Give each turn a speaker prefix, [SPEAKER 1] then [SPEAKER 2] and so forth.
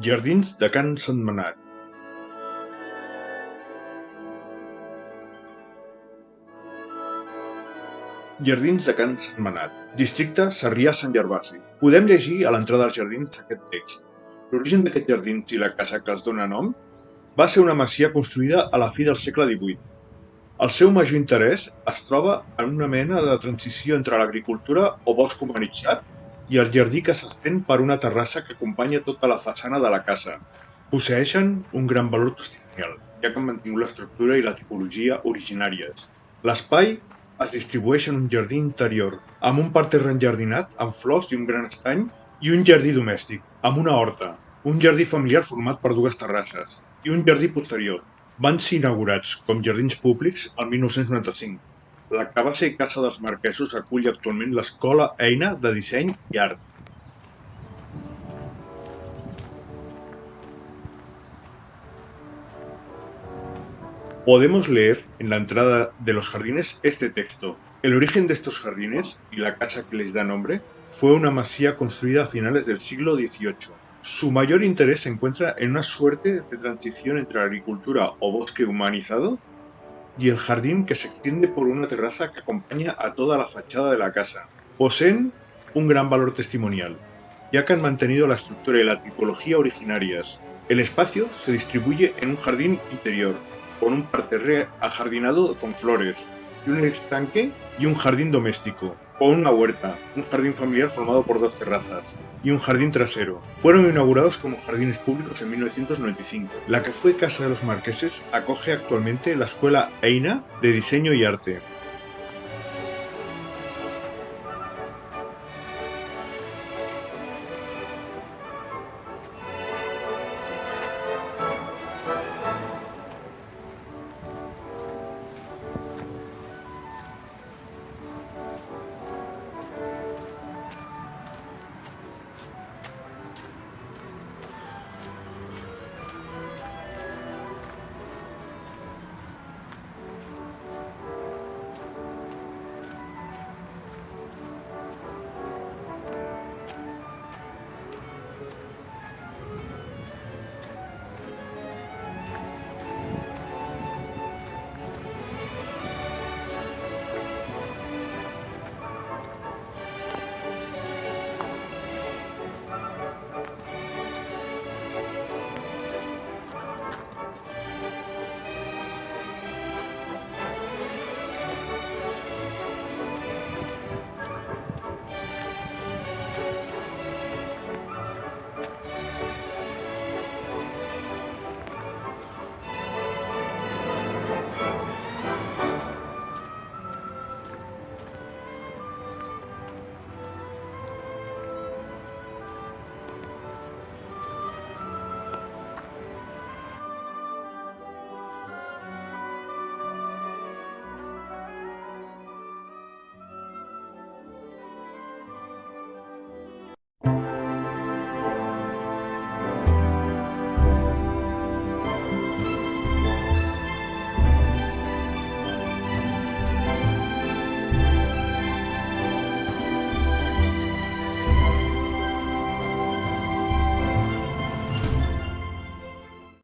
[SPEAKER 1] Jardins de Can Sentmenat. Jardins de Can Sentmenat, districte Sarrià-Sant Gervasi. Podem llegir a l'entrada dels jardins aquest text. L'origen d'aquests jardins i la casa que els dóna nom va ser una masia construïda a la fi del segle XVIII. El seu major interès es troba en una mena de transició entre l'agricultura o bosc humanitzat i el jardí que s'estén per una terrassa que acompanya tota la façana de la casa. Posseeixen un gran valor testimonial, ja que han mantingut l'estructura i la tipologia originàries. L'espai es distribueix en un jardí interior, amb un parterre enjardinat amb flors i un gran estany, i un jardí domèstic, amb una horta, un jardí familiar format per dues terrasses, i un jardí posterior. Van ser inaugurats com jardins públics el 1995. La que va ser casa dels marquesos acull actualment l'Escola Eina de Disseny i Art. Podemos leer en la entrada de los jardines este texto. El origen de estos jardines y la casa que les da nombre fue una masía construida a finales del siglo XVIII. Su mayor interés se encuentra en una suerte de transición entre la agricultura o bosque humanizado y el jardín que se extiende por una terraza que acompaña a toda la fachada de la casa. Poseen un gran valor testimonial, ya que han mantenido la estructura y la tipología originarias. El espacio se distribuye en un jardín interior, con un parterre ajardinado con flores, y un estanque y un jardín doméstico, con una huerta, un jardín familiar formado por dos terrazas, y un jardín trasero. Fueron inaugurados como jardines públicos en 1995. La que fue casa de los marqueses acoge actualmente la Escuela Eina de Diseño y Arte.